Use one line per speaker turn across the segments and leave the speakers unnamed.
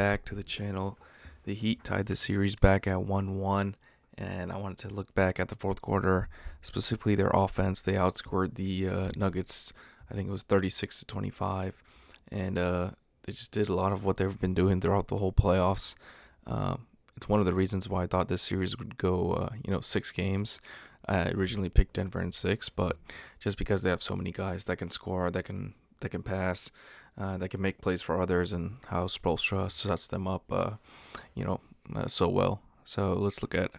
back to the channel. The Heat tied the series back at 1-1, and I wanted to look back at the fourth quarter, specifically their offense. They outscored the Nuggets, I think it was 36-25, and they just did a lot of what they've been doing throughout the whole playoffs. It's one of the reasons why I thought this series would go, 6 games. I originally picked Denver in 6, but just because they have so many guys that can score, that can pass, that can make plays for others, and how Spoelstra sets them up, so well. So let's look at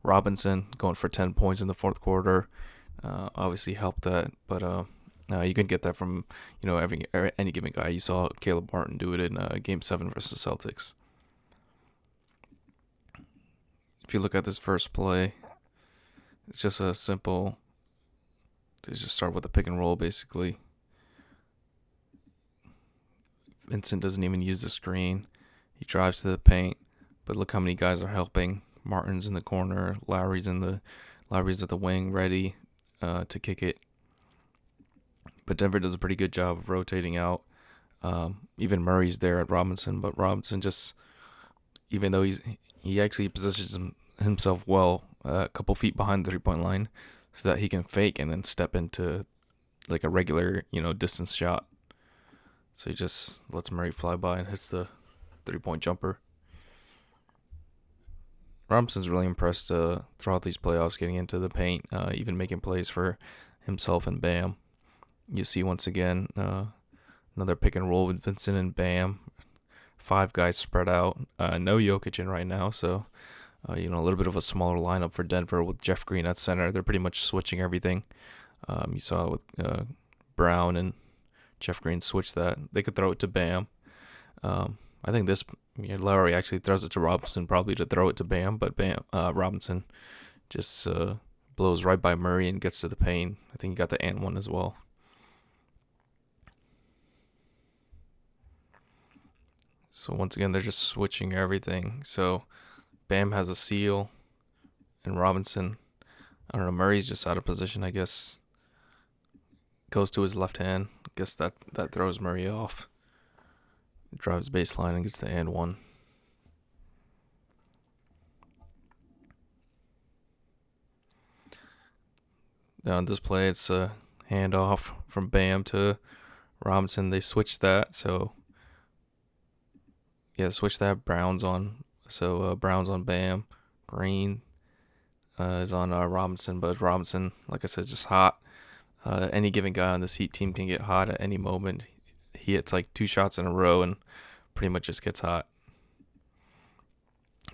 Robinson going for 10 points in the fourth quarter. Obviously helped that, but you can get that from any given guy. You saw Caleb Martin do it in Game 7 versus Celtics. If you look at this first play, it's just a simple. They just start with a pick and roll, basically. Vincent doesn't even use the screen. He drives to the paint, but look how many guys are helping. Martin's in the corner. Lowry's at the wing, ready to kick it. But Denver does a pretty good job of rotating out. Even Murray's there at Robinson, but Robinson just, even though he actually positions himself well, a couple feet behind the 3-point line, so that he can fake and then step into like a regular, distance shot. So he just lets Murray fly by and hits the 3-point jumper. Robinson's really impressed throughout these playoffs, getting into the paint, even making plays for himself and Bam. You see once again another pick and roll with Vincent and Bam. 5 guys spread out. No Jokic in right now, so a little bit of a smaller lineup for Denver with Jeff Green at center. They're pretty much switching everything. You saw with Brown and Jeff Green switch that. They could throw it to Bam. I think Lowry actually throws it to Robinson, probably to throw it to Bam, but Robinson just blows right by Murray and gets to the paint. I think he got the and one as well. So once again, they're just switching everything. So Bam has a seal, and Robinson, I don't know, Murray's just out of position, I guess. Goes to his left hand. I guess that throws Murray off. Drives baseline and gets the and one. Now on this play, it's a handoff from Bam to Robinson. They switch that, so switch that. Brown's on, so Brown's on Bam. Green is on Robinson, but Robinson, like I said, just hot. Any given guy on this Heat team can get hot at any moment. He hits like 2 shots in a row and pretty much just gets hot.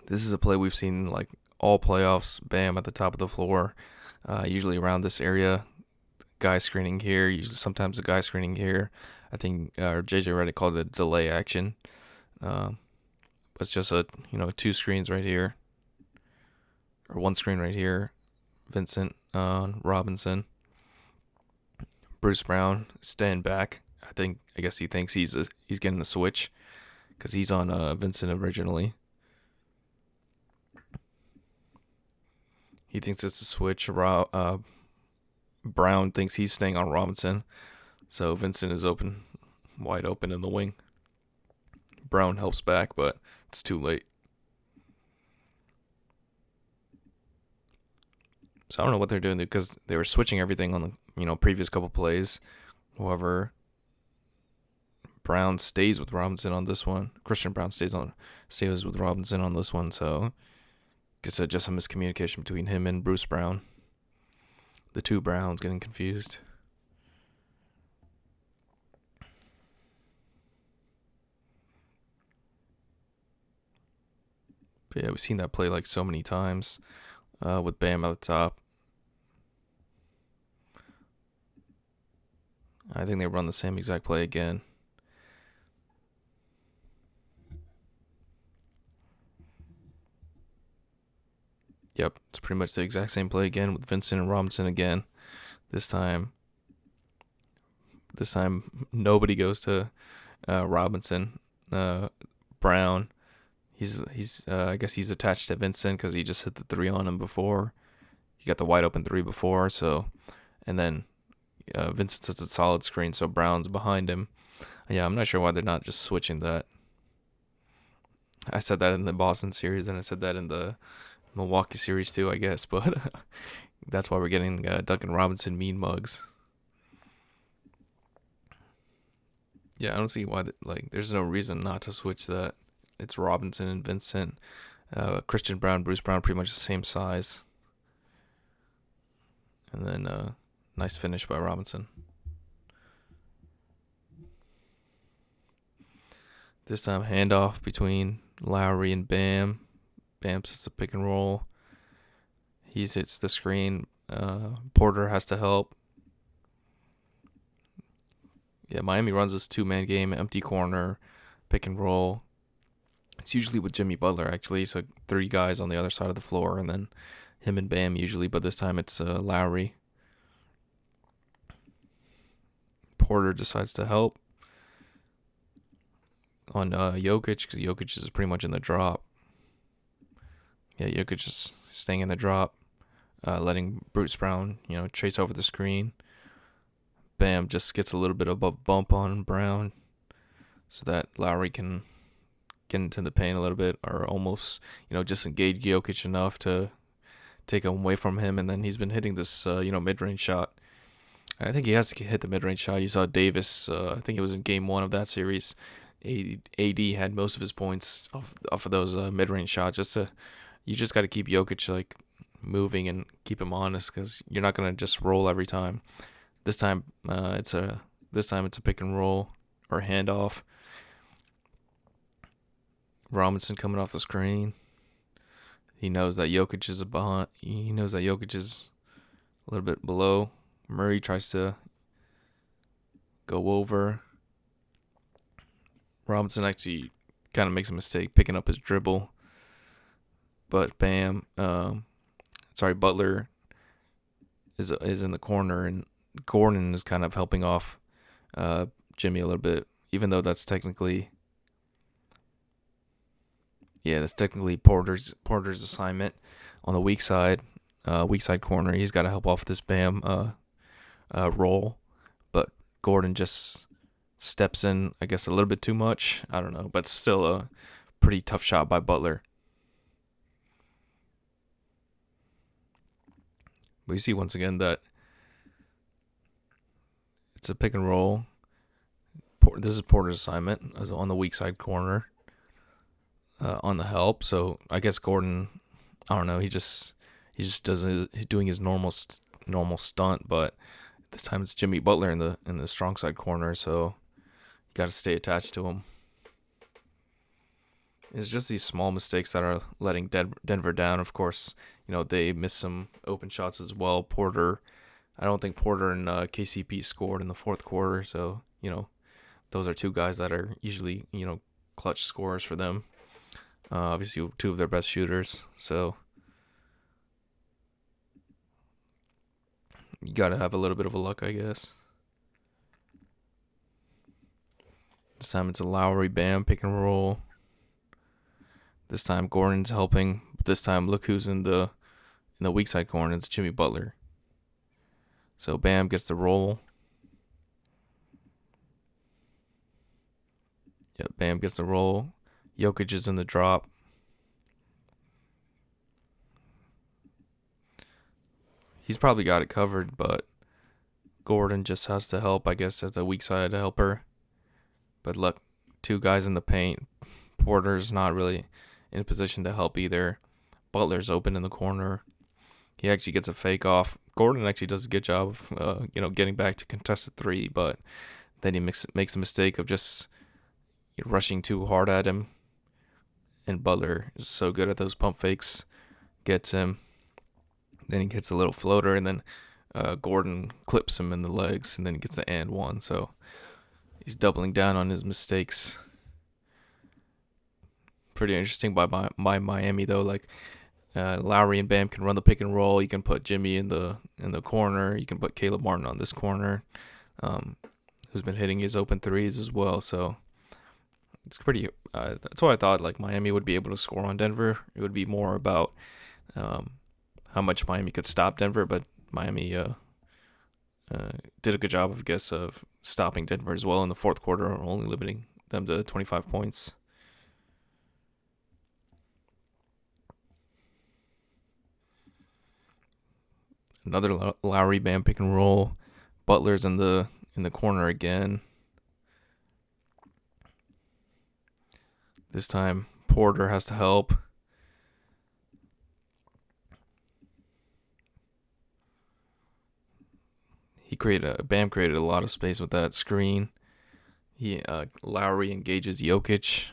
This is a play we've seen like all playoffs. Bam at the top of the floor, usually around this area. Guy screening here, usually sometimes a guy screening here. I think JJ Redick called it a delay action. It's just 2 screens right here, or 1 screen right here. Vincent on Robinson. Bruce Brown staying back. I guess he thinks he's getting a switch because he's on Vincent originally. He thinks it's a switch. Brown thinks he's staying on Robinson, so Vincent is wide open in the wing. Brown helps back, but it's too late. So I don't know what they're doing because they were switching everything on the previous couple plays. However, Brown stays with Robinson on this one. Christian Brown stays with Robinson on this one. So I guess it's just a miscommunication between him and Bruce Brown. The 2 Browns getting confused. But yeah, we've seen that play like so many times with Bam at the top. I think they run the same exact play again. Yep, it's pretty much the exact same play again with Vincent and Robinson again. This time nobody goes to Robinson. Brown, I guess he's attached to Vincent because he just hit the 3 on him before. He got the wide open 3 before, and then Vincent sets a solid screen, so Brown's behind him. Yeah, I'm not sure why they're not just switching that. I said that in the Boston series, and I said that in the Milwaukee series too, I guess. But that's why we're getting Duncan Robinson mean mugs. Yeah, I don't see why. There's no reason not to switch that. It's Robinson and Vincent, Christian Brown, Bruce Brown, pretty much the same size. And then nice finish by Robinson. This time handoff between Lowry and Bam. Bam sets a pick and roll. He hits the screen. Porter has to help. Yeah, Miami runs this two-man game, empty corner, pick and roll. It's usually with Jimmy Butler, actually. So 3 guys on the other side of the floor, and then him and Bam usually. But this time it's Lowry. Porter decides to help on Jokic, because Jokic is pretty much in the drop. Yeah, Jokic is staying in the drop, letting Bruce Brown, chase over the screen. Bam just gets a little bit of a bump on Brown so that Lowry can get into the paint a little bit, or almost, just engage Jokic enough to take him away from him. And then he's been hitting this, mid-range shot. I think he has to hit the mid-range shot. You saw Davis, I think it was in game 1 of that series. AD had most of his points off of those mid-range shots. You just got to keep Jokic moving and keep him honest, because you're not gonna just roll every time. This time it's a pick and roll or handoff. Robinson coming off the screen. He knows that Jokic is behind. He knows that Jokic is a little bit below. Murray tries to go over. Robinson actually kind of makes a mistake picking up his dribble. But Butler is in the corner, and Gordon is kind of helping off Jimmy a little bit, even though that's technically Porter's assignment on the weak side corner. He's got to help off this Bam roll, but Gordon just steps in, I guess, a little bit too much. I don't know, but still a pretty tough shot by Butler. But you see once again that it's a pick and roll. This is Porter's assignment as on the weak side corner on the help. So I guess Gordon, I don't know, he just doing his normal stunt, but this time it's Jimmy Butler in the strong side corner, so you got to stay attached to him. It's just these small mistakes that are letting Denver down. Of course, they miss some open shots as well. I don't think Porter and KCP scored in the fourth quarter, so those are 2 guys that are usually clutch scorers for them. Obviously, 2 of their best shooters, so you gotta have a little bit of a luck, I guess. This time it's a Lowry Bam pick and roll. This time Gordon's helping. But this time, look who's in the weak side corner. It's Jimmy Butler. So Bam gets the roll. Yeah, Bam gets the roll. Jokic is in the drop. He's probably got it covered, but Gordon just has to help, I guess, as a weak side helper. But look, 2 guys in the paint. Porter's not really in a position to help either. Butler's open in the corner. He actually gets a fake off. Gordon actually does a good job of, getting back to contested 3, but then he makes a mistake of just rushing too hard at him. And Butler is so good at those pump fakes, gets him. Then he gets a little floater, and then Gordon clips him in the legs, and then he gets the and one. So he's doubling down on his mistakes. Pretty interesting by Miami though. Lowry and Bam can run the pick and roll. You can put Jimmy in the corner. You can put Caleb Martin on this corner, who's been hitting his open threes as well. So it's pretty. That's what I thought. Miami would be able to score on Denver. It would be more about how much Miami could stop Denver, but Miami did a good job, I guess, of stopping Denver as well in the fourth quarter, only limiting them to 25 points. Another Lowry Bam pick and roll. Butler's in the corner again. This time Porter has to help. Bam created a lot of space with that screen. Lowry engages Jokic.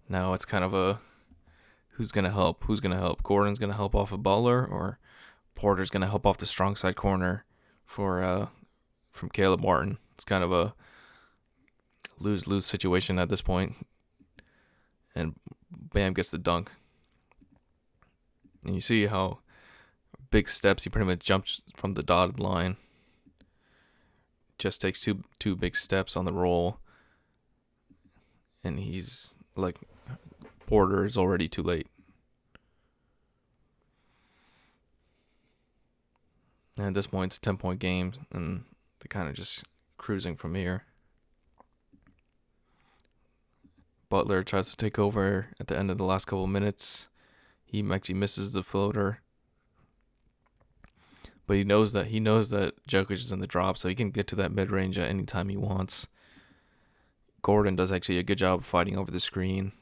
Now it's kind of a who's gonna help? Gordon's gonna help off of Butler, or Porter's gonna help off the strong side corner for from Caleb Martin. It's kind of a lose situation at this point. And Bam gets the dunk. And you see how big steps he pretty much jumps from the dotted line. Just takes two big steps on the roll. And he's like, Porter is already too late. And at this point, it's a 10-point game, and they're kind of just cruising from here. Butler tries to take over at the end of the last couple of minutes. He actually misses the floater. But he knows that Jokic is in the drop, so he can get to that mid-range at any time he wants. Gordon does actually a good job of fighting over the screen.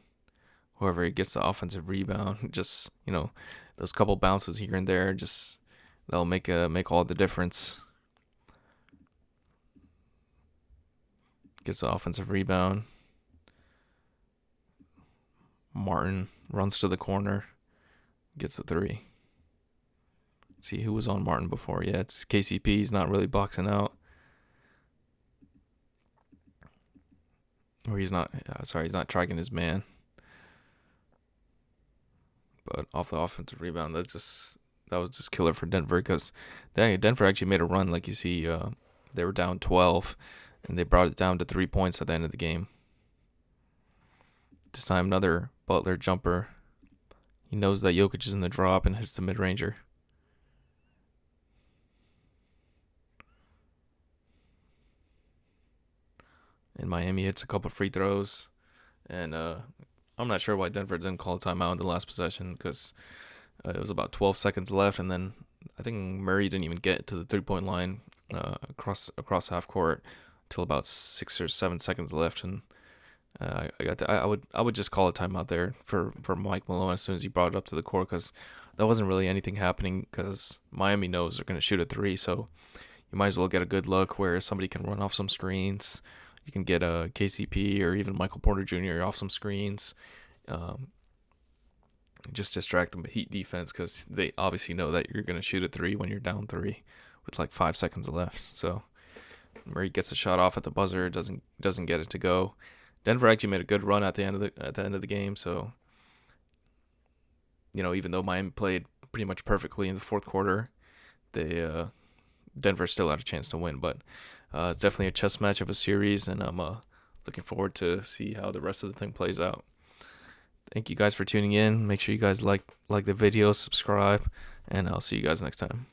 However, he gets the offensive rebound. Just, those couple bounces here and there, just that'll make all the difference. Gets the offensive rebound. Martin runs to the corner, gets the three. Let's see who was on Martin before. Yeah, it's KCP. He's not really boxing out. Or he's not tracking his man. But off the offensive rebound, that was just killer for Denver, because Denver actually made a run. Like you see, they were down 12, and they brought it down to 3 points at the end of the game. This time, another Butler jumper. He knows that Jokic is in the drop and hits the mid-ranger. And Miami hits a couple free throws. And I'm not sure why Denver didn't call a timeout in the last possession, because it was about 12 seconds left, and then I think Murray didn't even get to the 3-point line across half court till about 6 or 7 seconds left, and I would just call a timeout there for Mike Malone as soon as he brought it up to the court, because there wasn't really anything happening, because Miami knows they're going to shoot a three, so you might as well get a good look where somebody can run off some screens. You can get a KCP or even Michael Porter Jr. off some screens. Just distract them with Heat defense, because they obviously know that you're going to shoot a three when you're down three with like 5 seconds left. So Murray gets a shot off at the buzzer, doesn't get it to go. Denver actually made a good run at the end of the game. So even though Miami played pretty much perfectly in the fourth quarter, Denver still had a chance to win. But it's definitely a chess match of a series, and I'm looking forward to see how the rest of the thing plays out. Thank you guys for tuning in. Make sure you guys like the video, subscribe, and I'll see you guys next time.